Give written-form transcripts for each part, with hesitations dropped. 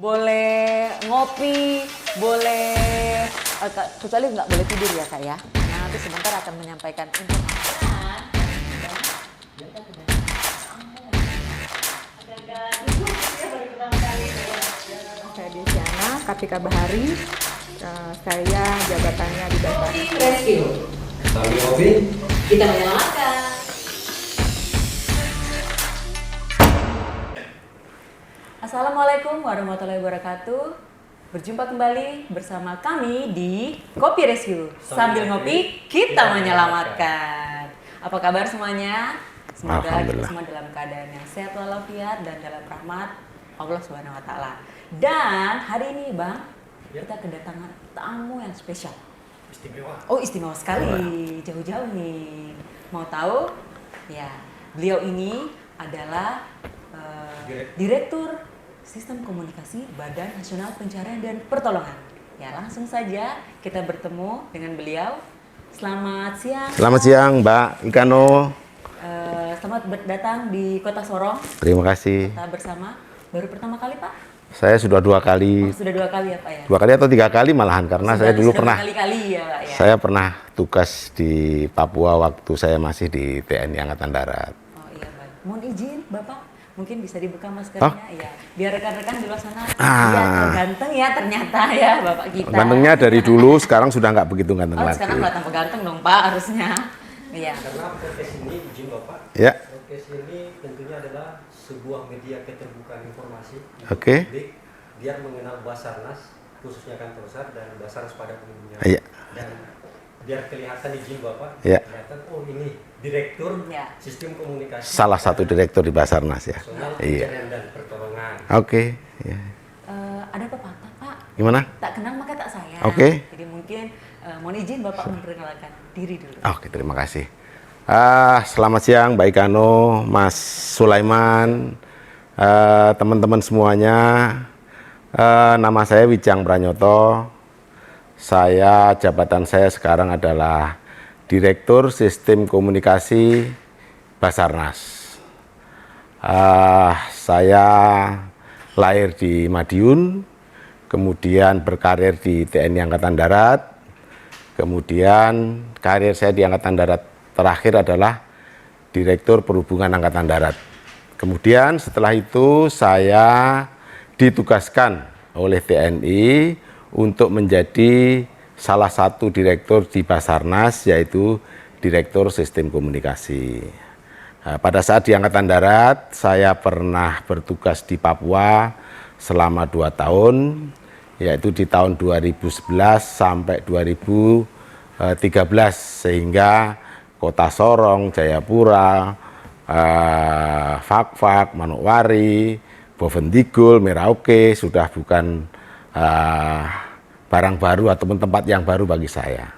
Boleh ngopi, boleh kecuali nggak boleh tidur ya Kak ya. Nah, nanti sebentar akan menyampaikan informasi. Saya Desiana Kartika Bahari. Saya jabatannya di Basarnas. Rescue. Sambil ngopi, Kita menyelamatkan. Assalamualaikum warahmatullahi wabarakatuh. Berjumpa kembali bersama kami di Kopi Rescue. Sambil ngopi, kita menyelamatkan. Apa kabar semuanya? Semoga kita semua dalam keadaan yang sehat walafiat dan dalam rahmat Allah Subhanahu wa taala. Dan hari ini, Bang, kita kedatangan tamu yang spesial. istimewa. Oh, istimewa sekali. Jauh-jauh nih. Mau tahu? Ya, beliau ini adalah Direktur Sistem Komunikasi Badan Nasional Pencarian dan Pertolongan. Ya, langsung saja kita bertemu dengan beliau. Selamat siang. Selamat siang, Mbak Ikano. Selamat datang di Kota Sorong. Terima kasih. Kita bersama. Baru pertama kali, Pak? Saya sudah 2 kali. Oh, sudah 2 kali ya, Pak ya? 2 kali atau 3 kali malahan, karena saya dulu pernah. Berkali-kali ya, Pak ya? Saya pernah tugas di Papua waktu saya masih di TNI Angkatan Darat. Oh iya, baik. Mohon izin, Bapak. Mungkin bisa dibuka maskernya, ya. Biar rekan-rekan di luar sana lihat ganteng ya ternyata ya Bapak kita. Gantengnya dari dulu, sekarang sudah nggak begitu ganteng lagi. Sekarang nggak tambah ganteng dong Pak, harusnya. Iya. Karena podcast ini, izin Bapak, Ya. podcast ini tentunya adalah sebuah media keterbukaan informasi untuk Oke. publik biar mengenal Basarnas, khususnya Kantor SAR dan Basarnas pada umumnya. Iya. Dan biar kelihatan, izin Bapak, Ya. kelihatan, oh ini Direktur Ya. Sistem Komunikasi Salah satu direktur di Basarnas ya. Nasional Iya. Pencarian dan Pertolongan. Oke. Ya. Ada pepatah Pak, Gimana? tak kenal maka tak sayang. Oke. Jadi mungkin mohon izin Bapak memperkenalkan diri dulu. Oke, terima kasih. Selamat siang, Mbak Ikano, Mas Sulaiman, teman-teman semuanya. Nama saya Wijang Pranyoto. Jabatan saya sekarang adalah Direktur Sistem Komunikasi Basarnas. Saya lahir di Madiun, kemudian berkarir di TNI Angkatan Darat, kemudian karir saya di Angkatan Darat terakhir adalah Direktur Perhubungan Angkatan Darat. Kemudian setelah itu saya ditugaskan oleh TNI untuk menjadi salah satu direktur di Basarnas, yaitu Direktur Sistem Komunikasi. Pada saat di Angkatan Darat, saya pernah bertugas di Papua selama 2 tahun, yaitu di tahun 2011 sampai 2013, sehingga Kota Sorong, Jayapura, Fakfak, Manokwari, Bovendigul, Merauke sudah bukan barang baru ataupun tempat yang baru bagi saya.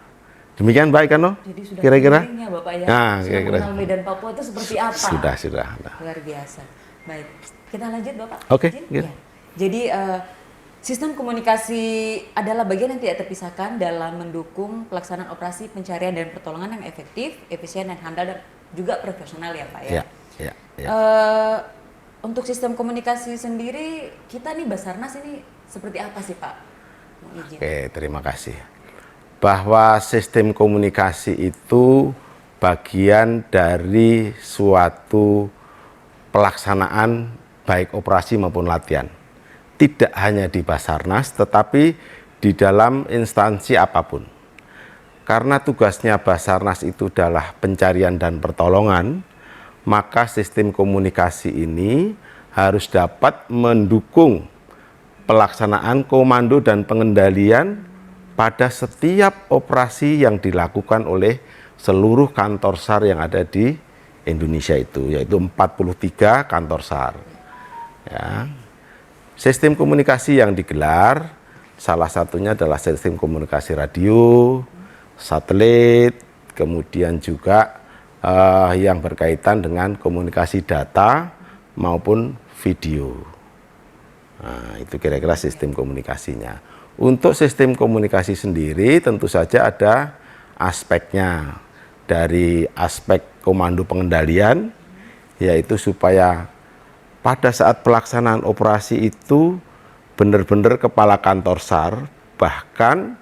Demikian Mbak Ikano, Jadi sudah kira-kira? keliling ya Bapak ya? Nah, sudah kira-kira. mengenal Medan Papua itu seperti apa? Sudah. Luar biasa. Baik, kita lanjut Bapak. Oke, Izin? ya. Ya. Jadi sistem komunikasi adalah bagian yang tidak terpisahkan dalam mendukung pelaksanaan operasi pencarian dan pertolongan yang efektif, efisien dan handal dan juga profesional ya Pak ya. Ya. Untuk sistem komunikasi sendiri, kita nih Basarnas ini seperti apa sih Pak? Mohon izin. Oke, terima kasih. Bahwa sistem komunikasi itu bagian dari suatu pelaksanaan baik operasi maupun latihan. Tidak hanya di Basarnas, tetapi di dalam instansi apapun. Karena tugasnya Basarnas itu adalah pencarian dan pertolongan, maka sistem komunikasi ini harus dapat mendukung pelaksanaan komando dan pengendalian pada setiap operasi yang dilakukan oleh seluruh kantor SAR yang ada di Indonesia itu, yaitu 43 kantor SAR. Ya. Sistem komunikasi yang digelar, salah satunya adalah sistem komunikasi radio, satelit, kemudian juga yang berkaitan dengan komunikasi data maupun video. Nah, itu kira-kira sistem komunikasinya. Untuk sistem komunikasi sendiri tentu saja ada aspeknya. Dari aspek komando pengendalian, yaitu supaya pada saat pelaksanaan operasi itu benar-benar kepala kantor SAR, bahkan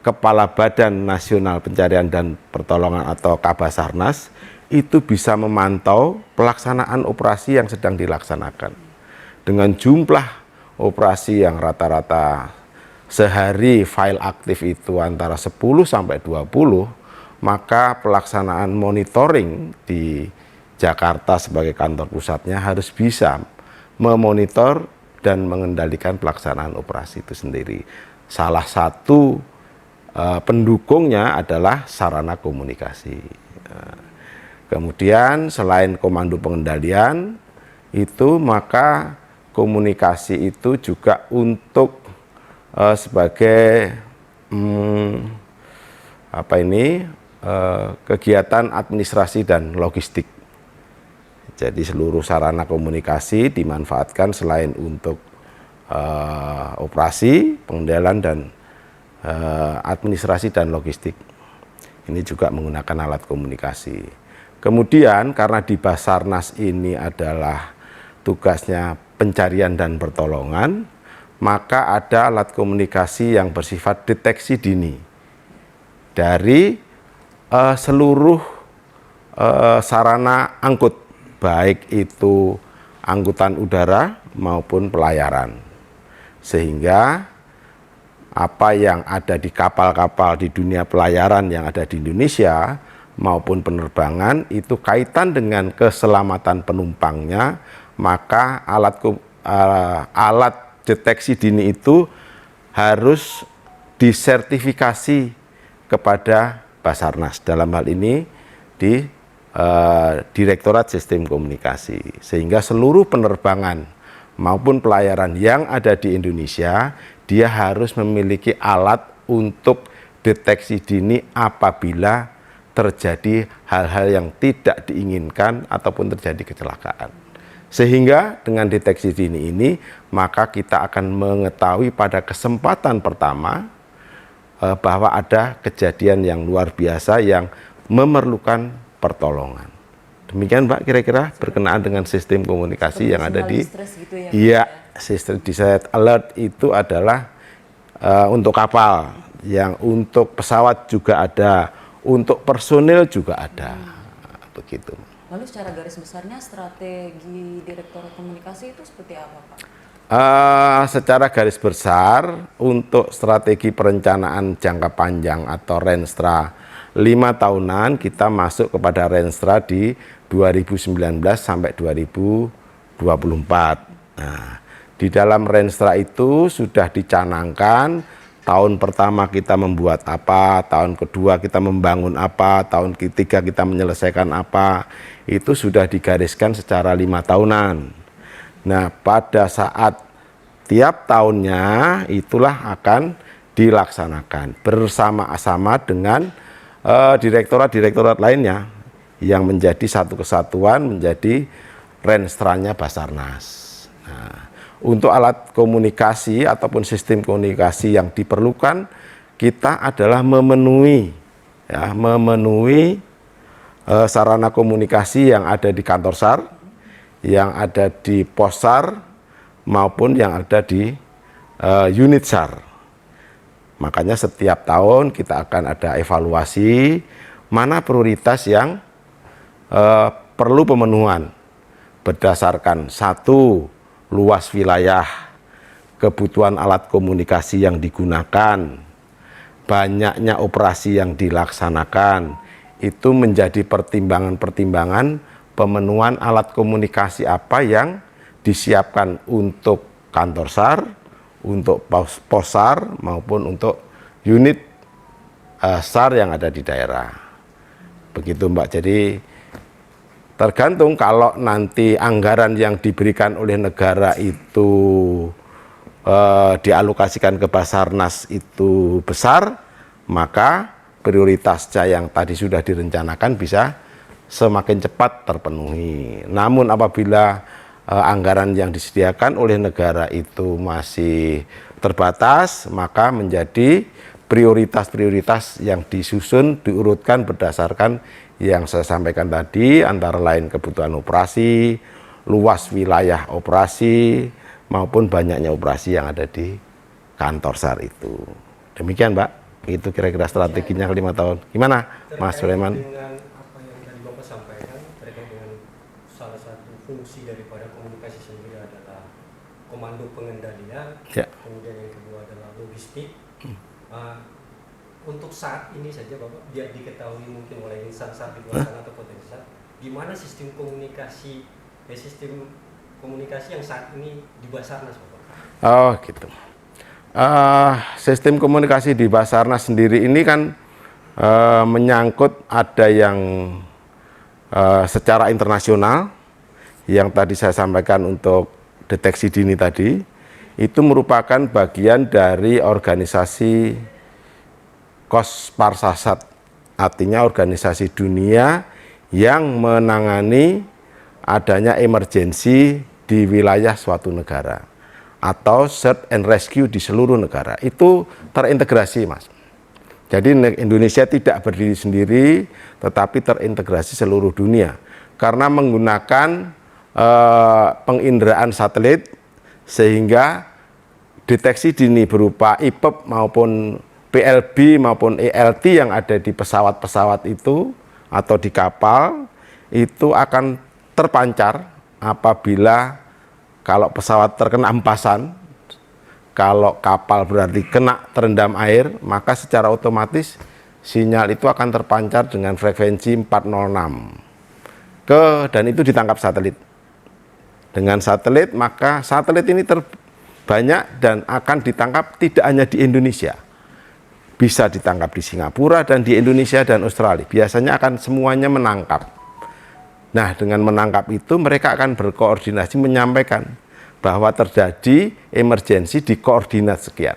Kepala Badan Nasional Pencarian dan Pertolongan atau Kabasarnas itu bisa memantau pelaksanaan operasi yang sedang dilaksanakan. Dengan jumlah operasi yang rata-rata sehari file aktif itu antara 10 sampai 20, maka pelaksanaan monitoring di Jakarta sebagai kantor pusatnya harus bisa memonitor dan mengendalikan pelaksanaan operasi itu sendiri. Salah satu pendukungnya adalah sarana komunikasi. Kemudian selain komando pengendalian itu, maka komunikasi itu juga untuk sebagai kegiatan administrasi dan logistik. Jadi seluruh sarana komunikasi dimanfaatkan selain untuk operasi, pengendalian dan administrasi dan logistik. Ini juga menggunakan alat komunikasi. Kemudian karena di Basarnas ini adalah tugasnya pencarian dan pertolongan, maka ada alat komunikasi yang bersifat deteksi dini dari seluruh sarana angkut, baik itu angkutan udara maupun pelayaran. Sehingga apa yang ada di kapal-kapal di dunia pelayaran yang ada di Indonesia maupun penerbangan itu kaitan dengan keselamatan penumpangnya, maka alat deteksi dini itu harus disertifikasi kepada Basarnas, dalam hal ini di Direktorat Sistem Komunikasi, sehingga seluruh penerbangan maupun pelayaran yang ada di Indonesia dia harus memiliki alat untuk deteksi dini apabila terjadi hal-hal yang tidak diinginkan ataupun terjadi kecelakaan. Sehingga dengan deteksi dini ini maka kita akan mengetahui pada kesempatan pertama bahwa ada kejadian yang luar biasa yang memerlukan pertolongan. Demikian Mbak, kira-kira berkenaan dengan sistem komunikasi yang ada di gitu ya, iya, sistem distress alert itu adalah untuk kapal, yang untuk pesawat juga ada, untuk personil juga ada, begitu. Lalu secara garis besarnya strategi Direktorat Komunikasi itu seperti apa, Pak? Secara garis besar untuk strategi perencanaan jangka panjang atau Renstra 5 tahunan, kita masuk kepada Renstra di 2019 sampai 2024. Nah, di dalam Renstra itu sudah dicanangkan tahun pertama kita membuat apa, tahun kedua kita membangun apa, tahun ketiga kita menyelesaikan apa, itu sudah digariskan secara 5 tahunan. Nah, pada saat tiap tahunnya itulah akan dilaksanakan bersama-sama dengan direktorat-direktorat lainnya yang menjadi satu kesatuan, menjadi Renstranya Basarnas. Nah, untuk alat komunikasi ataupun sistem komunikasi yang diperlukan, kita adalah memenuhi sarana komunikasi yang ada di kantor SAR, yang ada di pos SAR, maupun yang ada di unit SAR. Makanya setiap tahun kita akan ada evaluasi mana prioritas yang perlu pemenuhan berdasarkan satu, luas wilayah, kebutuhan alat komunikasi yang digunakan, banyaknya operasi yang dilaksanakan, itu menjadi pertimbangan-pertimbangan pemenuhan alat komunikasi apa yang disiapkan untuk kantor SAR, untuk pos SAR maupun untuk unit SAR yang ada di daerah. Begitu Mbak, jadi tergantung kalau nanti anggaran yang diberikan oleh negara itu dialokasikan ke Basarnas itu besar, maka prioritasnya yang tadi sudah direncanakan bisa semakin cepat terpenuhi. Namun apabila anggaran yang disediakan oleh negara itu masih terbatas, maka menjadi prioritas-prioritas yang disusun, diurutkan berdasarkan yang saya sampaikan tadi, antara lain kebutuhan operasi, luas wilayah operasi, maupun banyaknya operasi yang ada di kantor SAR itu. Demikian Mbak, itu kira-kira strateginya 5 tahun. Gimana Mas Sulaiman? Dengan apa yang tadi Bapak sampaikan terkait dengan salah satu fungsi daripada komunikasi sendiri adalah komando pengendalian, Ya. kemudian yang kedua adalah logistik. Untuk saat ini saja Bapak, biar diketahui mungkin oleh insan SAR di luar sana atau potensi SAR, gimana sistem komunikasi yang saat ini di Basarnas Bapak? Oh gitu. Sistem komunikasi di Basarnas sendiri ini kan menyangkut ada yang secara internasional, yang tadi saya sampaikan untuk deteksi dini tadi, itu merupakan bagian dari organisasi Kosparsasat, artinya organisasi dunia yang menangani adanya emergensi di wilayah suatu negara atau search and rescue di seluruh negara. Itu terintegrasi Mas. Jadi Indonesia tidak berdiri sendiri, tetapi terintegrasi seluruh dunia karena menggunakan penginderaan satelit, sehingga deteksi dini berupa IPEP maupun PLB maupun ELT yang ada di pesawat-pesawat itu atau di kapal itu akan terpancar apabila kalau pesawat terkena hempasan, kalau kapal berarti kena terendam air, maka secara otomatis sinyal itu akan terpancar dengan frekuensi 406 dan itu ditangkap satelit. Dengan satelit, maka satelit ini terbanyak dan akan ditangkap tidak hanya di Indonesia, bisa ditangkap di Singapura dan di Indonesia dan Australia. Biasanya akan semuanya menangkap. Nah, dengan menangkap itu mereka akan berkoordinasi menyampaikan bahwa terjadi emergensi di koordinat sekian.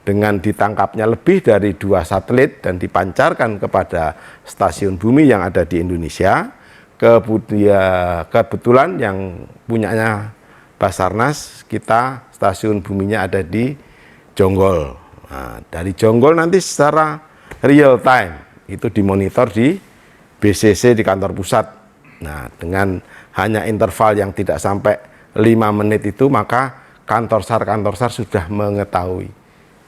Dengan ditangkapnya lebih dari 2 satelit dan dipancarkan kepada stasiun bumi yang ada di Indonesia, kebetulan yang punyanya Basarnas, kita stasiun buminya ada di Jonggol. Nah, dari Jonggol nanti secara real time itu dimonitor di BCC di kantor pusat. Nah, dengan hanya interval yang tidak sampai 5 menit itu, maka kantor SAR sudah mengetahui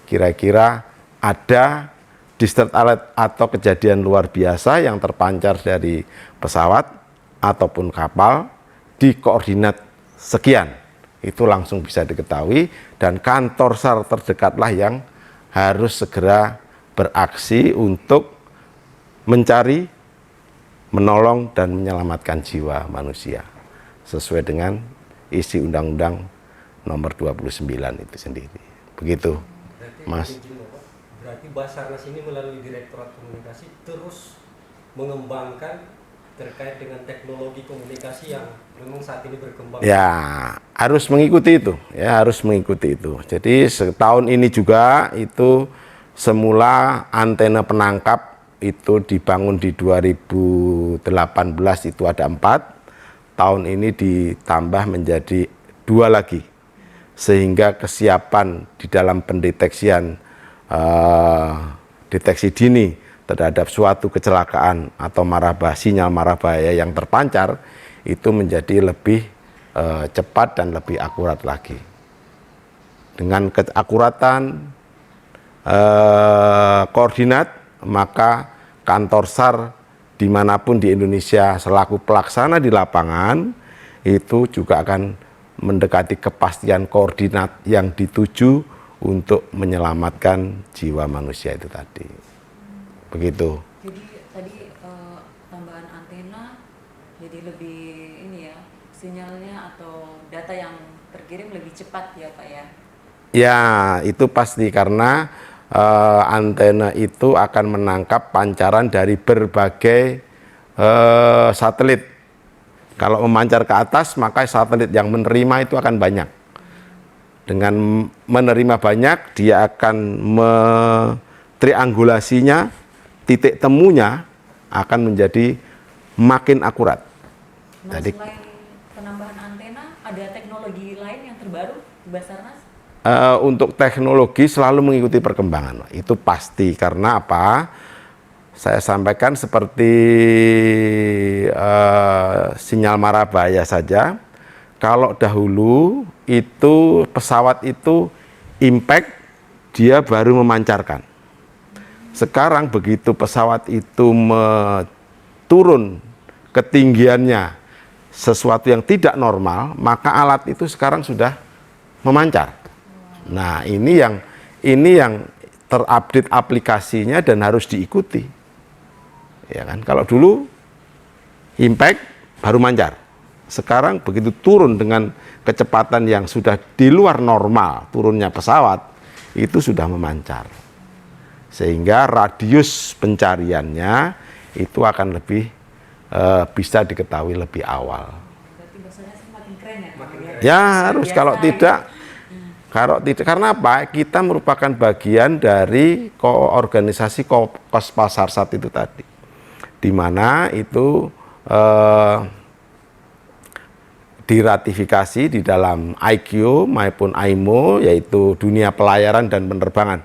kira-kira ada distress alert atau kejadian luar biasa yang terpancar dari pesawat ataupun kapal di koordinat sekian. Itu langsung bisa diketahui dan kantor SAR terdekatlah yang harus segera beraksi untuk mencari, menolong dan menyelamatkan jiwa manusia sesuai dengan isi Undang-Undang nomor 29 itu sendiri. Begitu, Mas. Berarti Basarnas ini melalui Direktorat Komunikasi terus mengembangkan terkait dengan teknologi komunikasi yang memang saat ini berkembang. Ya, harus mengikuti itu. Ya, harus mengikuti itu. Jadi setahun ini juga itu semula antena penangkap itu dibangun di 2018 itu ada 4. Tahun ini ditambah menjadi 2 lagi. Sehingga kesiapan di dalam pendeteksian deteksi dini terhadap suatu kecelakaan atau sinyal marabahaya yang terpancar itu menjadi lebih cepat dan lebih akurat lagi. Dengan keakuratan koordinat, maka kantor SAR dimanapun di Indonesia selaku pelaksana di lapangan itu juga akan mendekati kepastian koordinat yang dituju untuk menyelamatkan jiwa manusia itu tadi. Begitu. Jadi tadi tambahan antena jadi lebih ini ya, sinyalnya atau data yang terkirim lebih cepat ya Pak ya? Ya, itu pasti karena antena itu akan menangkap pancaran dari berbagai satelit. Kalau memancar ke atas, maka satelit yang menerima itu akan banyak. Dengan menerima banyak, dia akan triangulasinya, titik temunya akan menjadi makin akurat. Nah, Jadi, selain penambahan antena, ada teknologi lain yang terbaru di Basarnas? untuk teknologi selalu mengikuti perkembangan. Itu pasti, karena apa? Saya sampaikan seperti sinyal marabahaya saja, Kalau dahulu itu pesawat itu impact dia baru memancarkan. Sekarang begitu pesawat itu turun ketinggiannya sesuatu yang tidak normal, maka alat itu sekarang sudah memancar. Nah, ini yang terupdate aplikasinya dan harus diikuti. Ya kan? Kalau dulu impact baru mancar. Sekarang begitu turun dengan kecepatan yang sudah di luar normal turunnya pesawat, itu sudah memancar. Sehingga radius pencariannya itu akan lebih bisa diketahui lebih awal. Berarti bahasanya semakin keren ya? Makin keren. Ya harus, Biasa. kalau tidak, karena apa? Kita merupakan bagian dari organisasi Kospasarsat itu tadi, di mana itu diratifikasi di dalam IQ maupun IMO, yaitu dunia pelayaran dan penerbangan.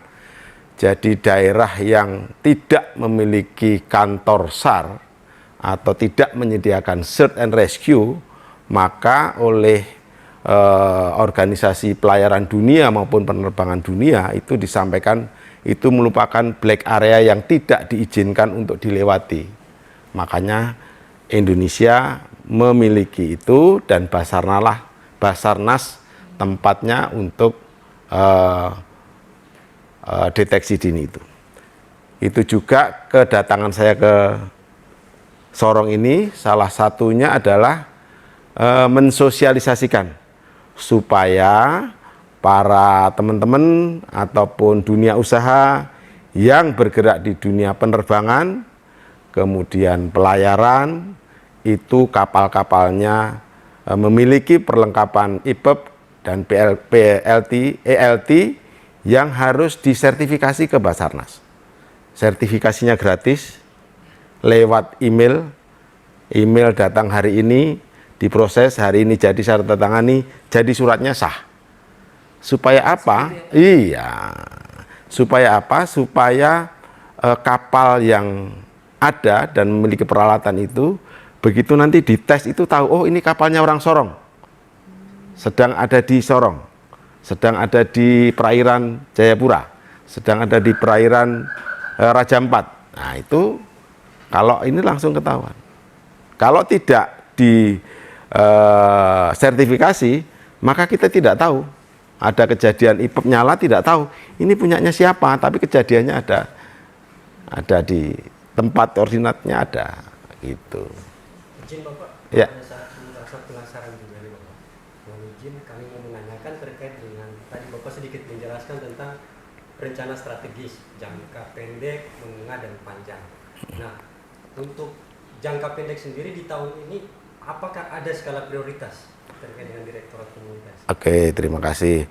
Jadi daerah yang tidak memiliki kantor SAR atau tidak menyediakan search and rescue, maka oleh organisasi pelayaran dunia maupun penerbangan dunia itu disampaikan itu merupakan black area yang tidak diizinkan untuk dilewati. Makanya Indonesia memiliki itu, dan Basarnas tempatnya untuk deteksi dini itu. Itu juga kedatangan saya ke Sorong ini salah satunya adalah mensosialisasikan supaya para teman-teman ataupun dunia usaha yang bergerak di dunia penerbangan, kemudian pelayaran, itu kapal-kapalnya memiliki perlengkapan IPEP dan ELT yang harus disertifikasi ke Basarnas. Sertifikasinya gratis, lewat email datang hari ini, diproses hari ini, jadi syarat tangani, jadi suratnya sah. Supaya apa? Iya. Supaya apa? Supaya kapal yang ada dan memiliki peralatan itu, begitu nanti dites itu tahu, oh ini kapalnya orang Sorong, sedang ada di Sorong, sedang ada di perairan Jayapura, sedang ada di perairan Raja Ampat. Nah itu kalau ini langsung ketahuan. Kalau tidak di sertifikasi, maka kita tidak tahu. Ada kejadian IPEP nyala, tidak tahu ini punyanya siapa, tapi kejadiannya ada di tempat koordinatnya ada gitu. Izin Bapak, Ya. ada satu rasa penasaran juga nih Bapak. Mohon izin kami mau menanyakan terkait dengan tadi Bapak sedikit menjelaskan tentang rencana strategis jangka pendek, menengah dan panjang. Nah, untuk jangka pendek sendiri di tahun ini apakah ada skala prioritas terkait dengan Direktorat Komunikasi? Oke, terima kasih.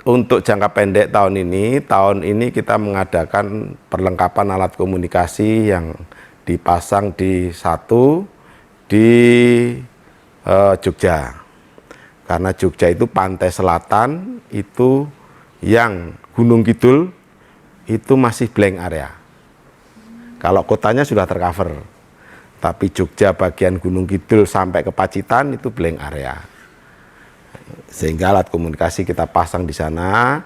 Untuk jangka pendek tahun ini kita mengadakan perlengkapan alat komunikasi yang dipasang di Jogja. Karena Jogja itu pantai selatan, itu yang Gunung Kidul itu masih blank area. Kalau kotanya sudah tercover, tapi Jogja bagian Gunung Kidul sampai ke Pacitan itu blank area. Sehingga alat komunikasi kita pasang di sana.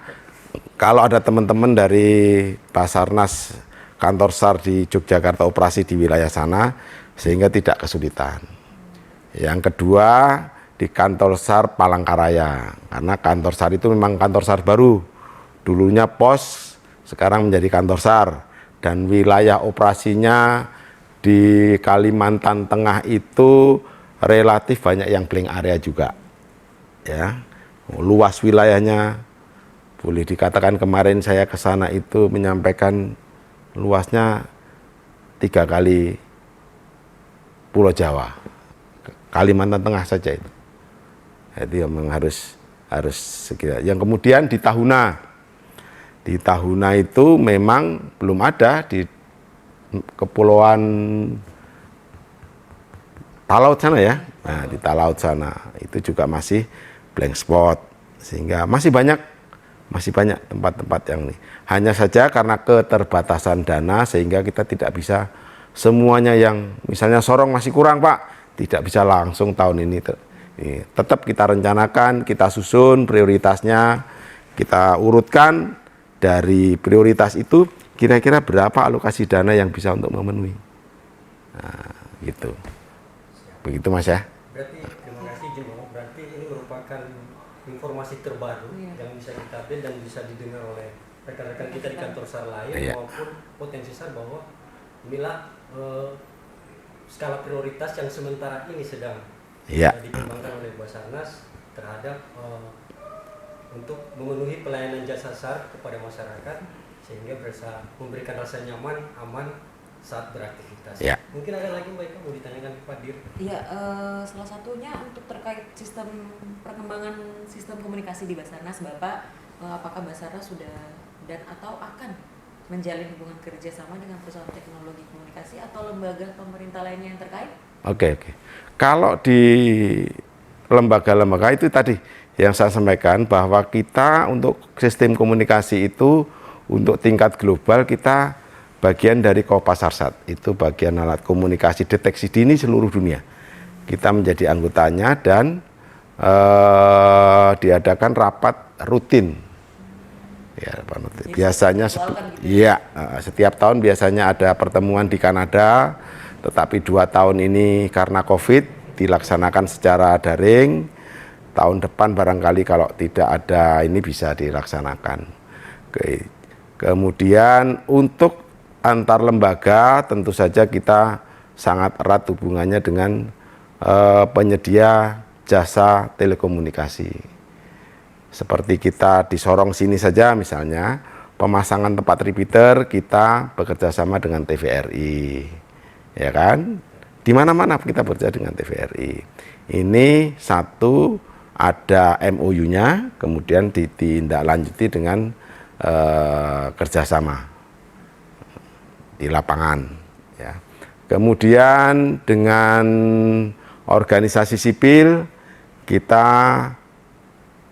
Kalau ada teman-teman dari Basarnas kantor SAR di Yogyakarta operasi di wilayah sana, sehingga tidak kesulitan. Yang kedua, di kantor SAR Palangkaraya, karena kantor SAR itu memang kantor SAR baru. Dulunya pos, sekarang menjadi kantor SAR, dan wilayah operasinya di Kalimantan Tengah itu relatif banyak yang blank area juga. Ya, luas wilayahnya, boleh dikatakan kemarin saya ke sana itu menyampaikan luasnya 3 kali Pulau Jawa, Kalimantan Tengah saja itu. Jadi memang harus segera. Yang kemudian di Tahuna itu memang belum ada di kepulauan Talaut sana ya. Nah, di Talaut sana itu juga masih blank spot, sehingga masih banyak tempat-tempat yang ini. Hanya saja karena keterbatasan dana sehingga kita tidak bisa semuanya yang misalnya Sorong masih kurang Pak, tidak bisa langsung tahun ini Tetap kita rencanakan, kita susun prioritasnya, kita urutkan dari prioritas itu kira-kira berapa alokasi dana yang bisa untuk memenuhi. Nah, gitu. Begitu Mas ya. Berarti terima kasih Jimo. Berarti ini merupakan informasi terbaru yang bisa kita update dan bisa didengar oleh rekan-rekan kita di kantor SAR lain maupun potensi SAR bahwa inilah skala prioritas yang sementara ini sedang dikembangkan oleh Basarnas terhadap untuk memenuhi pelayanan jasa SAR kepada masyarakat sehingga bisa memberikan rasa nyaman, aman saat beraktivitas. Mungkin ada lagi Mbak Ika mau ditanyakan ke Pak Dir? Iya, salah satunya untuk terkait sistem perkembangan sistem komunikasi di Basarnas, Bapak, apakah Basarnas sudah dan atau akan menjalin hubungan kerjasama dengan perusahaan teknologi komunikasi atau lembaga pemerintah lainnya yang terkait? Oke. Kalau di lembaga-lembaga itu tadi yang saya sampaikan bahwa kita untuk sistem komunikasi itu untuk tingkat global kita bagian dari Kopasarsat, itu bagian alat komunikasi deteksi dini seluruh dunia. Kita menjadi anggotanya dan diadakan rapat rutin. Biasanya setiap tahun biasanya ada pertemuan di Kanada, tetapi 2 tahun ini karena COVID dilaksanakan secara daring. Tahun depan barangkali kalau tidak ada ini bisa dilaksanakan. Kemudian untuk antar lembaga tentu saja kita sangat erat hubungannya dengan penyedia jasa telekomunikasi. Seperti kita di Sorong sini saja misalnya, pemasangan tempat repeater kita bekerja sama dengan TVRI, ya kan? Di mana-mana kita bekerja dengan TVRI. Ini satu ada MOU-nya, kemudian ditindaklanjuti dengan kerjasama di lapangan. Ya. Kemudian dengan organisasi sipil kita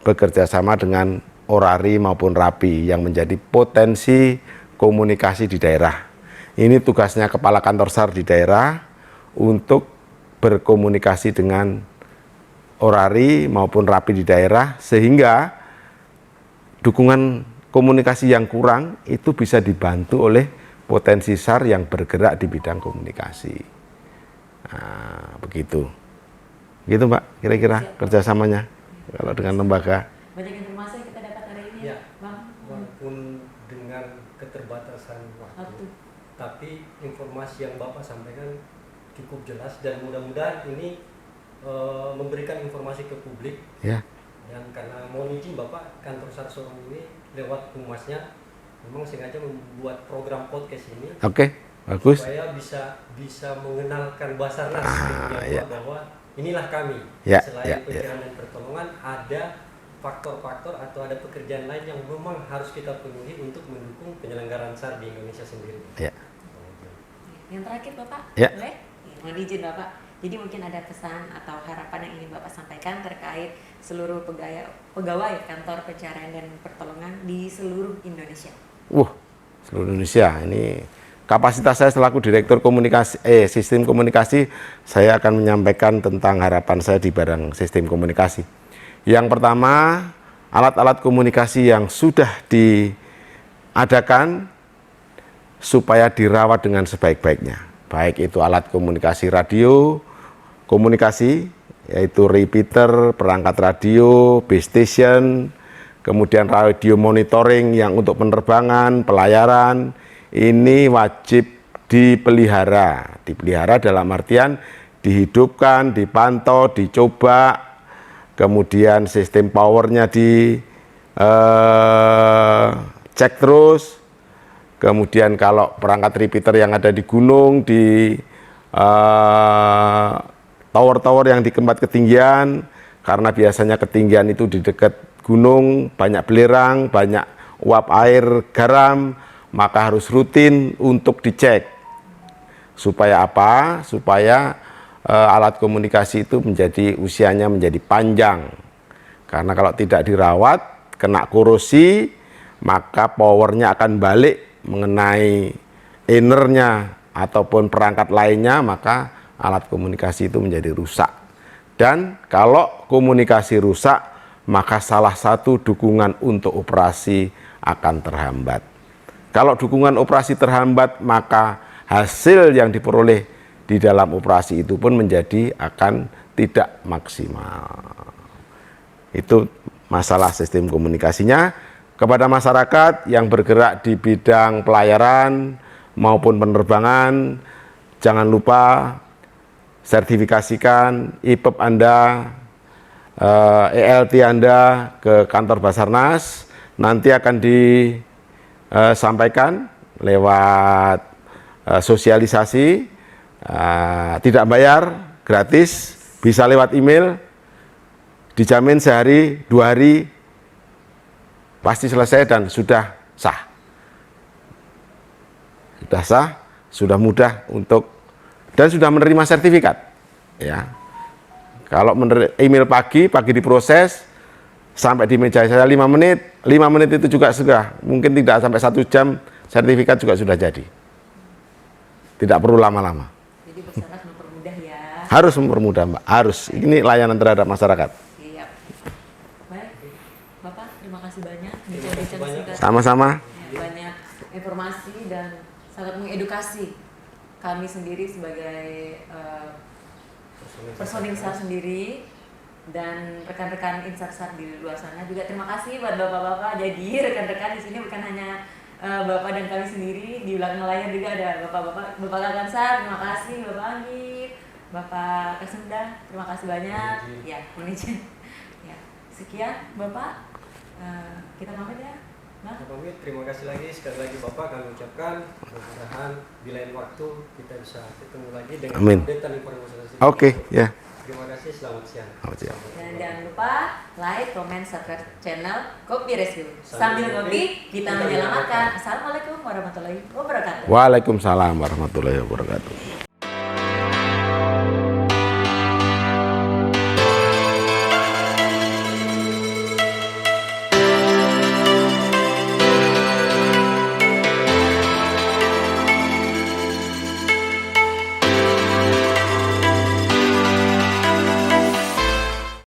bekerja sama dengan Orari maupun Rapi yang menjadi potensi komunikasi di daerah. Ini tugasnya Kepala Kantor SAR di daerah untuk berkomunikasi dengan Orari maupun Rapi di daerah sehingga dukungan komunikasi yang kurang itu bisa dibantu oleh potensi SAR yang bergerak di bidang komunikasi. Nah, begitu. Gitu Mbak, kira-kira kerjasamanya. Kalau dengan lembaga. Banyak informasi yang kita dapat hari ini ya, Bang. Walaupun dengan keterbatasan waktu, tapi informasi yang Bapak sampaikan cukup jelas dan mudah-mudahan ini memberikan informasi ke publik. Ya. Dan karena mohon izin Bapak, kantor SAR Sorong ini lewat humasnya memang sengaja membuat program podcast ini. Oke, bagus. Supaya bisa mengenalkan Basarnas bahwa inilah kami. Selain pencarian dan pertolongan, ada faktor-faktor atau ada pekerjaan lain yang memang harus kita penuhi untuk mendukung penyelenggaraan SAR di Indonesia sendiri. Yang terakhir Bapak, boleh? Mohon izin Bapak. Jadi mungkin ada pesan atau harapan yang ingin Bapak sampaikan terkait seluruh pegawai kantor pencarian dan pertolongan di seluruh Indonesia. Seluruh Indonesia. Ini kapasitas saya selaku Direktur Komunikasi Sistem Komunikasi, saya akan menyampaikan tentang harapan saya di bidang sistem komunikasi. Yang pertama, alat-alat komunikasi yang sudah diadakan supaya dirawat dengan sebaik-baiknya. Baik itu alat komunikasi radio, komunikasi, yaitu repeater, perangkat radio, base station, kemudian radio monitoring yang untuk penerbangan, pelayaran, ini wajib dipelihara. Dipelihara dalam artian dihidupkan, dipantau, dicoba, kemudian sistem powernya cek terus. Kemudian kalau perangkat repeater yang ada di gunung, di tower-tower yang di tempat ketinggian, karena biasanya ketinggian itu di dekat gunung, banyak belerang, banyak uap air garam, maka harus rutin untuk dicek. Supaya apa? Supaya alat komunikasi itu usianya menjadi panjang. Karena kalau tidak dirawat, kena korosi, maka powernya akan balik mengenai innernya ataupun perangkat lainnya, maka alat komunikasi itu menjadi rusak. Dan kalau komunikasi rusak, maka salah satu dukungan untuk operasi akan terhambat. Kalau dukungan operasi terhambat, maka hasil yang diperoleh di dalam operasi itu pun menjadi akan tidak maksimal. Itu masalah sistem komunikasinya. Kepada masyarakat yang bergerak di bidang pelayaran maupun penerbangan, jangan lupa sertifikasikan IPEP Anda, ELT Anda ke kantor Basarnas. Nanti akan disampaikan lewat sosialisasi, tidak bayar, gratis, bisa lewat email, dijamin sehari, 2 hari, pasti selesai dan sudah sah. Sudah sah, sudah mudah untuk, dan sudah menerima sertifikat. Ya. Kalau email pagi diproses, sampai di meja saya 5 menit, 5 menit itu juga sudah, mungkin tidak sampai 1 jam, sertifikat juga sudah jadi. Tidak perlu lama-lama. Jadi Basarnas mempermudah ya. Harus mempermudah, Mbak. Harus. Ini layanan terhadap masyarakat. Siap. Baik, Bapak terima kasih banyak. Terima kasih banyak. Sama-sama. Ya, banyak informasi dan sangat mengedukasi kami sendiri sebagai personil SAR sendiri dan rekan-rekan Insarsat di luar sana juga. Terima kasih buat bapak-bapak. Jadi rekan-rekan di sini bukan hanya bapak dan kami sendiri, di belakang layar juga ada bapak-bapak, Bapak Kakansar, terima kasih, Bapak Anggit, Bapak Kasenda, terima kasih banyak. Ya, manajer. Ya, sekian Bapak. Kita pamit ya. Nah. Kita pamit, terima kasih lagi sekali lagi Bapak kami ucapkan, mudah-mudahan di lain waktu kita bisa ketemu lagi dengan update dan informasi. Oke, ya. Terima kasih, selamat siang. Selamat siang. Dan jangan lupa like, comment, subscribe channel Kopi Rescue. Sambil ngopi, kita menyelamatkan. Assalamualaikum warahmatullahi wabarakatuh. Waalaikumsalam warahmatullahi wabarakatuh.